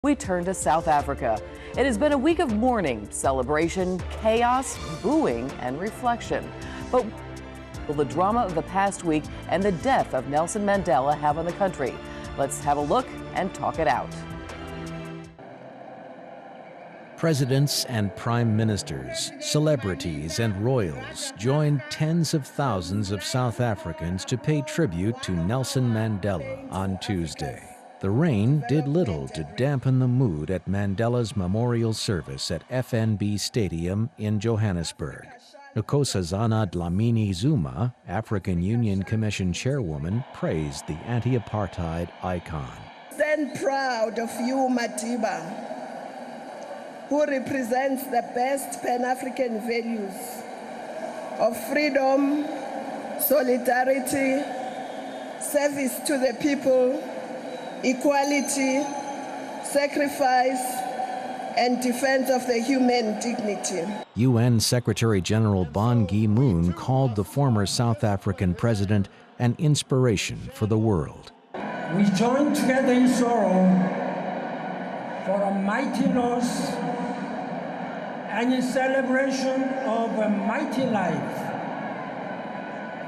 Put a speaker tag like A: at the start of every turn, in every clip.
A: We turn to South Africa. It has been a week of mourning, celebration, chaos, booing, and reflection. But will the drama of the past week and the death of Nelson Mandela have on the country? Let's have a look and talk it out.
B: Presidents and prime ministers, celebrities and royals joined tens of thousands of South Africans to pay tribute to Nelson Mandela on Tuesday. The rain did little to dampen the mood at Mandela's memorial service at FNB Stadium in Johannesburg. Nkosazana Dlamini Zuma, African Union Commission chairwoman, praised the anti-apartheid icon.
C: Stand proud of you, Madiba, who represents the best Pan-African values of freedom, solidarity, service to the people, equality, sacrifice, and defense of the human dignity.
B: UN Secretary-General Ban Ki-moon called the former South African president an inspiration for the world.
D: We join together in sorrow for a mighty loss and in celebration of a mighty life.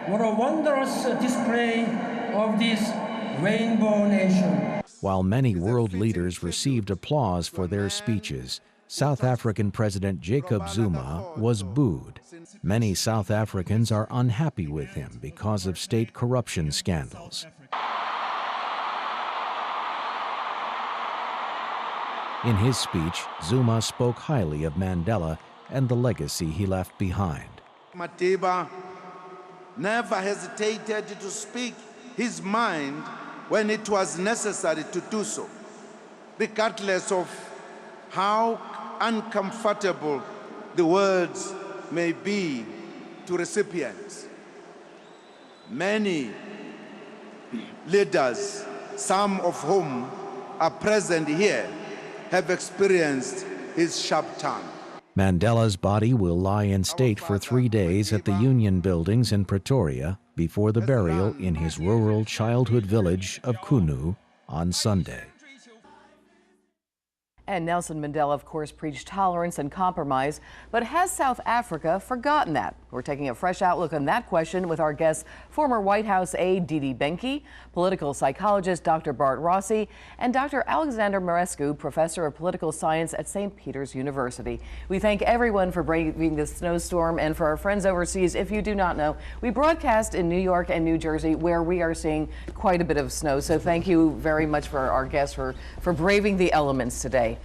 D: What a wondrous display of this Rainbow Nation.
B: While many world leaders received applause for their speeches, South African President Jacob Zuma was booed. Many South Africans are unhappy with him because of state corruption scandals. In his speech, Zuma spoke highly of Mandela and the legacy he left behind.
E: Madiba never hesitated to speak his mind when it was necessary to do so, regardless of how uncomfortable the words may be to recipients. Many leaders, some of whom are present here, have experienced his sharp tongue.
B: Mandela's body will lie in state for 3 days at the Union Buildings in Pretoria before the burial in his rural childhood village of Kunu on Sunday.
A: And Nelson Mandela, of course, preached tolerance and compromise, but has South Africa forgotten that? We're taking a fresh outlook on that question with our guests, former White House aide Didi Benke, political psychologist Dr. Bart Rossi, and Dr. Alexander Marescu, professor of political science at St. Peter's University. We thank everyone for braving the snowstorm, and for our friends overseas, if you do not know, we broadcast in New York and New Jersey, where we are seeing quite a bit of snow. So thank you very much for our guests for braving the elements today.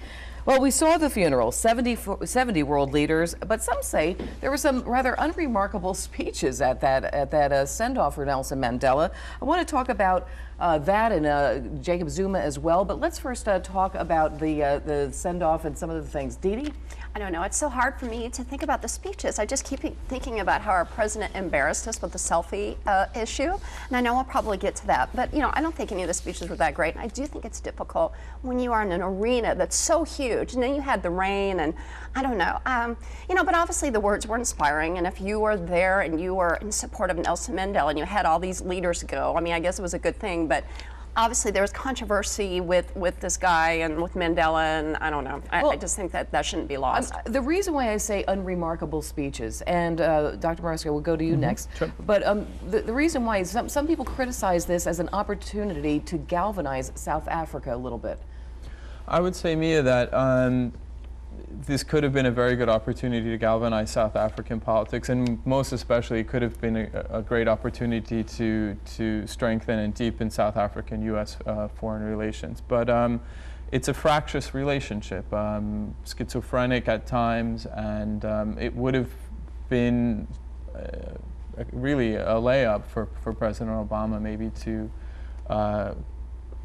A: Well, we saw the funeral, 70 world leaders, but some say there were some rather unremarkable speeches at that send-off for Nelson Mandela. I want to talk about that and Jacob Zuma as well, but let's first talk about the send-off and some of the things. Didi?
F: I don't know. It's so hard for me to think about the speeches. I just keep thinking about how our president embarrassed us with the selfie issue, and I know I'll probably get to that. But, you know, I don't think any of the speeches were that great. And I do think it's difficult when you are in an arena that's so huge, and then you had the rain, and I don't know. You know, but obviously the words were inspiring, and if you were there and you were in support of Nelson Mandela and you had all these leaders go, I mean, I guess it was a good thing, but obviously there was controversy with this guy and with Mandela, and I don't know. I just think that shouldn't be lost.
A: The reason why I say unremarkable speeches, and Dr. Marescu, we'll go to you next, sure. But the reason why is some people criticize this as an opportunity to galvanize South Africa a little bit.
G: I would say, Mia, that this could have been a very good opportunity to galvanize South African politics, and most especially it could have been a great opportunity to strengthen and deepen South African-U.S. Foreign relations. But it's a fractious relationship, schizophrenic at times, and it would have been really a layup for President Obama maybe to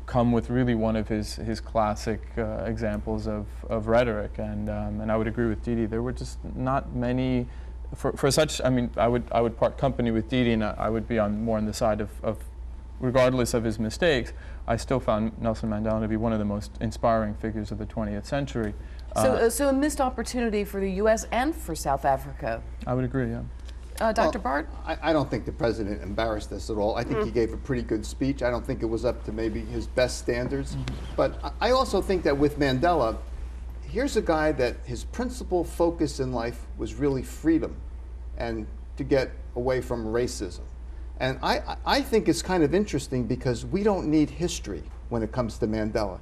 G: come with really one of his classic examples of rhetoric, and I would agree with Didi. There were just not many for such. I mean, I would part company with Didi, and I would be more on the side of regardless of his mistakes. I still found Nelson Mandela to be one of the most inspiring figures of the 20th century.
A: So a missed opportunity for the U.S. and for South Africa.
G: I would agree. Yeah.
A: Dr. Bart?
H: I don't think the president embarrassed us at all. I think he gave a pretty good speech. I don't think it was up to maybe his best standards. But I also think that with Mandela, here's a guy that his principal focus in life was really freedom and to get away from racism. And I think it's kind of interesting because we don't need history when it comes to Mandela.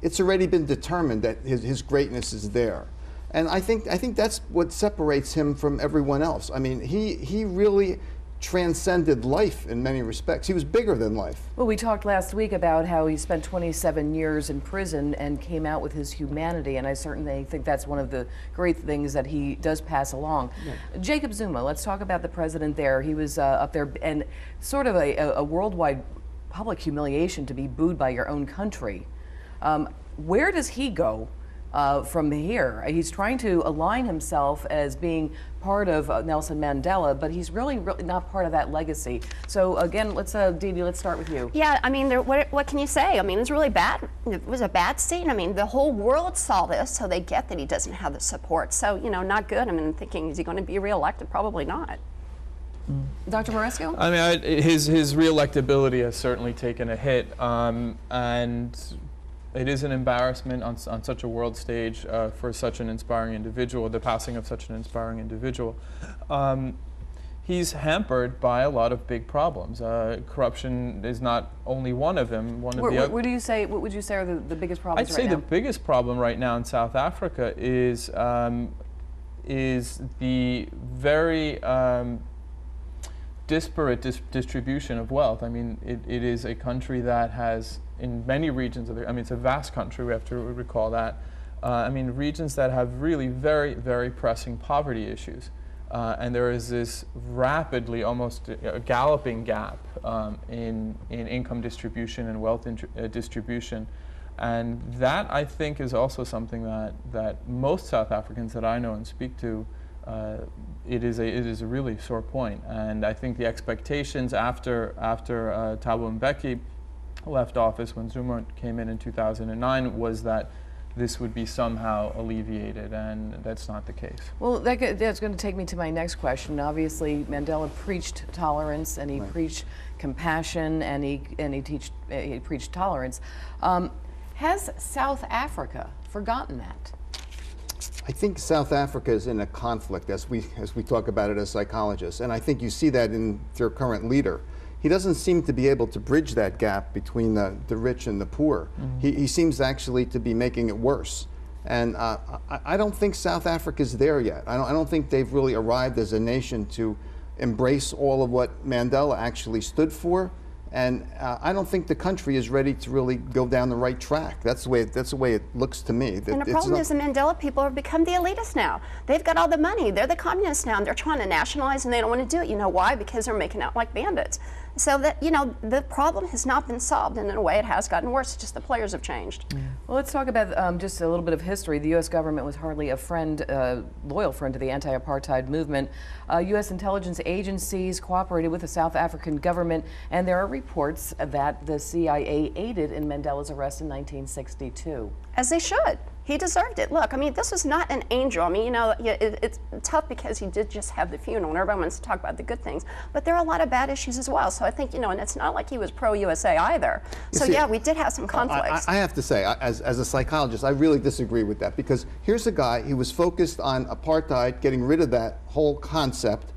H: It's already been determined that his greatness is there. And I think that's what separates him from everyone else. I mean, he really transcended life in many respects. He was bigger than life.
A: Well, we talked last week about how he spent 27 years in prison and came out with his humanity, and I certainly think that's one of the great things that he does pass along. Yeah. Jacob Zuma, let's talk about the president there. He was up there, and sort of a worldwide public humiliation to be booed by your own country. Where does he go from here? He's trying to align himself as being part of Nelson Mandela, but he's really not part of that legacy. So again, let's Dee Dee, let's start with you.
F: Yeah, I mean, what can you say? I mean, it's really bad. It was a bad scene. I mean, the whole world saw this, so they get that he doesn't have the support. So, you know, not good. I mean, thinking, is he going to be reelected? Probably not.
A: Dr. Moresco?
G: I mean, his reelectability has certainly taken a hit, and it is an embarrassment on such a world stage for such an inspiring individual, the passing of such an inspiring individual. He's hampered by a lot of big problems. Corruption is not only one of them. What would you say are the biggest problems right now? I'd say the biggest problem right now in South Africa is the very disparate distribution of wealth. I mean, it is a country that has, in many regions of I mean, it's a vast country, we have to recall that. I mean, regions that have really very, very pressing poverty issues. And there is this rapidly, almost galloping gap in income distribution and wealth distribution. And that, I think, is also something that most South Africans that I know and speak to, it is a really sore point. And I think the expectations after Thabo Mbeki left office when Zuma came in 2009 was that this would be somehow alleviated, and that's not the case. Well,
A: that's going to take me to my next question. Obviously, Mandela preached tolerance, and he preached compassion, and he preached tolerance. Has South Africa forgotten that?
H: I think South Africa is in a conflict, as we talk about it as psychologists, and I think you see that in their current leader. He doesn't seem to be able to bridge that gap between the rich and the poor. He seems actually to be making it worse. And I don't think South Africa's there yet. I don't think they've really arrived as a nation to embrace all of what Mandela actually stood for. And I don't think the country is ready to really go down the right track. That's the way it looks to me.
F: And the problem is the Mandela people have become the elitists now. They've got all the money. They're the communists now, and they're trying to nationalize, and they don't want to do it. You know why? Because they're making out like bandits. So that, you know, the problem has not been solved, and in a way it has gotten worse. It's just the players have changed.
A: Well, let's talk about just a little bit of history. The U.S. government was hardly a loyal friend to the anti-apartheid movement. U.S. intelligence agencies cooperated with the South African government, and there are reports that the CIA aided in Mandela's arrest in 1962.
F: As they should. He deserved it. Look, I mean, this was not an angel. I mean, you know, it's tough because he did just have the funeral, and everyone wants to talk about the good things. But there are a lot of bad issues as well. So I think, you know, and it's not like he was pro-USA either. So yeah, we did have some conflicts.
H: I have to say, as a psychologist, I really disagree with that, because here's a guy, he was focused on apartheid, getting rid of that whole concept.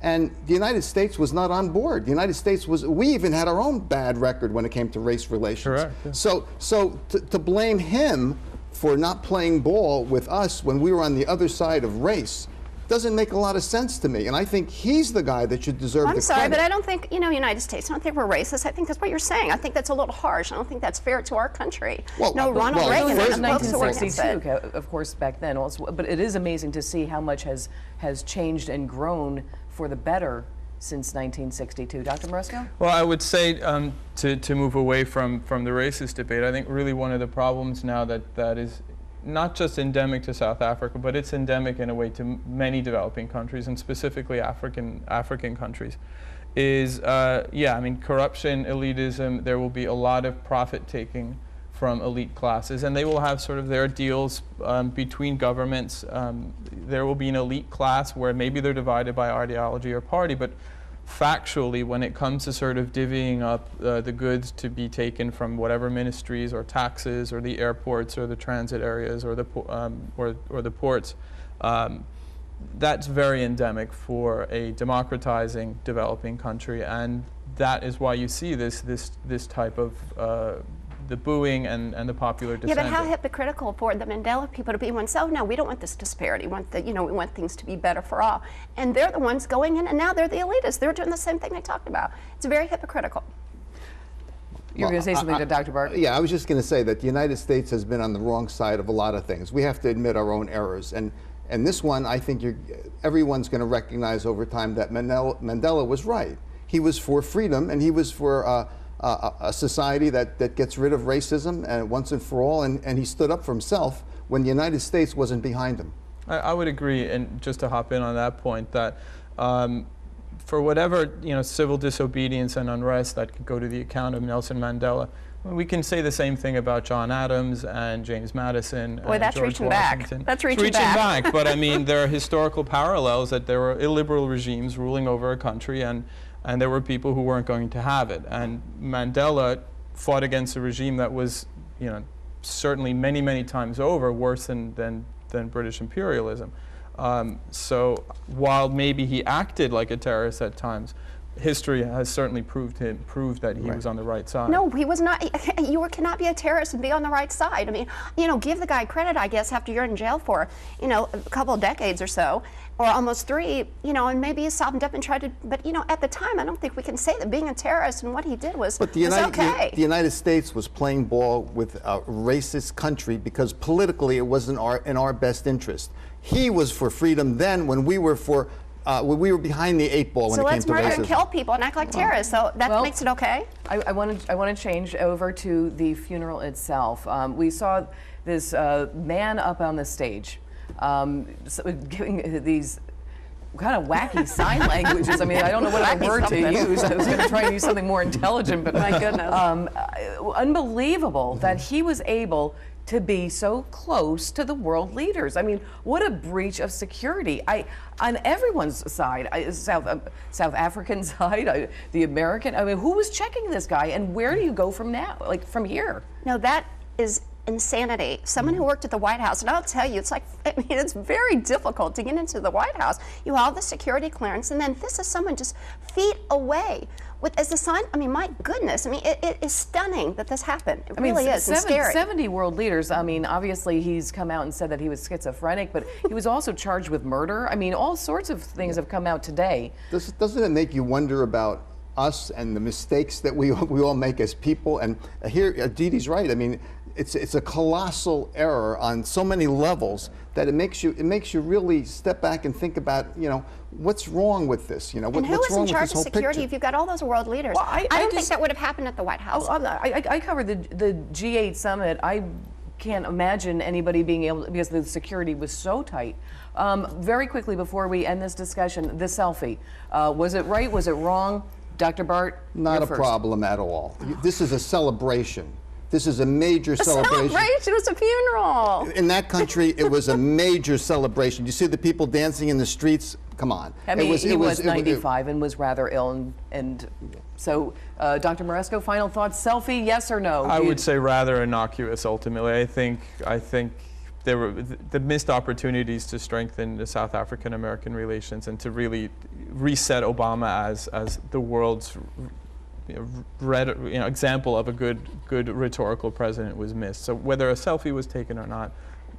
H: And the United States was not on board. The United States we even had our own bad record when it came to race relations.
G: Correct. Yeah.
H: So to blame him for not playing ball with us when we were on the other side of race doesn't make a lot of sense to me. And I think he's the guy that should deserve the credit.
F: I'm sorry, but I don't think, you know, United States, I don't think we're racist. I think that's what you're saying. I think that's a little harsh. I don't think that's fair to our country.
A: Well, Ronald Reagan was 1962, of course, back then also. But it is amazing to see how much has changed and grown for the better since 1962. Dr. Moresco?
G: Well, I would say to move away from the racist debate, I think really one of the problems now that is not just endemic to South Africa, but it's endemic in a way to many developing countries, and specifically African countries, is, I mean, corruption, elitism. There will be a lot of profit taking from elite classes, and they will have sort of their deals between governments. There will be an elite class where maybe they're divided by ideology or party, but factually, when it comes to sort of divvying up the goods to be taken from whatever ministries or taxes or the airports or the transit areas or the ports, that's very endemic for a democratizing, developing country, and that is why you see this type of the booing and the popular dissent.
F: Yeah, but how hypocritical for the Mandela people to be one. So no, we don't want this disparity. We want we want things to be better for all. And they're the ones going in, and now they're the elitists. They're doing the same thing they talked about. It's very hypocritical.
A: You were going to say something to Dr. Bart?
H: Yeah, I was just going to say that the United States has been on the wrong side of a lot of things. We have to admit our own errors. And this one, I think everyone's going to recognize over time that Mandela was right. He was for freedom, and he was for a society that gets rid of racism once and for all, and he stood up for himself when the United States wasn't behind him.
G: I would agree, and just to hop in on that point, that for whatever civil disobedience and unrest that could go to the account of Nelson Mandela, we can say the same thing about John Adams and James Madison.
F: Boy,
G: and
F: that's
G: George
F: reaching
G: Washington.
F: back. That's
G: it's
F: reaching
G: back. But I mean, there are historical parallels that there were illiberal regimes ruling over a country, and there were people who weren't going to have it. And Mandela fought against a regime that was, certainly many, many times over worse than British imperialism. So while maybe he acted like a terrorist at times, history has certainly proved that he was on the right side.
F: No, he was not. You cannot be a terrorist and be on the right side. I mean, give the guy credit, I guess, after you're in jail for, a couple of decades or so, or almost 3, and maybe he softened up and tried to, but, at the time, I don't think we can say that being a terrorist and what he did was okay.
H: The United States was playing ball with a racist country because politically it wasn't in our best interest. He was for freedom then when we were behind the 8 ball when it came to racism.
F: So let's murder and kill people and act like terrorists. So that makes it okay?
A: I want to change over to the funeral itself. We saw this man up on the stage giving these kind of wacky sign languages. I mean, I don't know what other word to use. I was going to try and use something more intelligent, but
F: my goodness.
A: Unbelievable that he was able to be so close to the world leaders. I mean, what a breach of security. On everyone's side, South African side, the American, I mean, who was checking this guy, and where do you go from now, from here?
F: No, that is insanity. Someone who worked at the White House, and I'll tell you, it's very difficult to get into the White House. You have the security clearance, and then this is someone just feet away. As a sign, I mean, my goodness, I mean, it is stunning that this happened. It really is, and scary.
A: 70 world leaders, I mean, obviously he's come out and said that he was schizophrenic, but he was also charged with murder. I mean, all sorts of things have come out today.
H: Doesn't it make you wonder about us and the mistakes that we all make as people? And here, Didi's right. I mean, it's a colossal error on so many levels that it makes you really step back and think about, what's wrong with this?
F: And who is in charge of security if you've got all those world leaders? Well, I don't think that would have happened at the White House.
A: I covered the G8 summit. I can't imagine anybody being able to, because the security was so tight. Very quickly before we end this discussion, the selfie. Was it right? Was it wrong? Dr. Bart,
H: not a problem at all. This is a celebration. This is a major celebration.
F: Celebration? It was a funeral.
H: In that country, it was a major celebration. You see the people dancing in the streets? Come on.
A: I mean, he was 95 and was rather ill, and so, Dr. Moresco, final thoughts: selfie, yes or no?
G: I would say rather innocuous. Ultimately, I think there were the missed opportunities to strengthen the South African-American relations and to really reset Obama as the world's example of a good rhetorical president was missed. So whether a selfie was taken or not,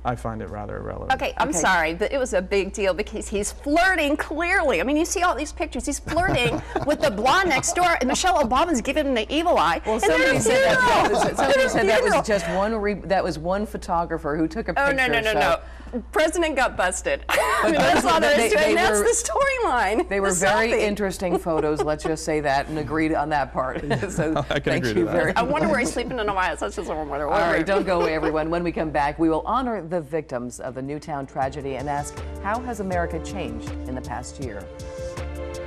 G: I find it rather irrelevant.
F: Okay, I'm sorry, but it was a big deal because he's flirting clearly. I mean, you see all these pictures. He's flirting with the blonde next door, and Michelle Obama's giving him the evil eye.
A: Well, somebody said that was just one photographer who took a picture.
F: Oh, no. President got busted. I mean, that's all there is to it, and that's the storyline.
A: They were very interesting photos, let's just say that, and agreed on that part. So
G: I can agree to that.
F: I wonder where he's sleeping in the White House. That's just what I wonder.
A: All right, don't go away, everyone. When we come back, we will honor the victims of the Newtown tragedy and ask, how has America changed in the past year?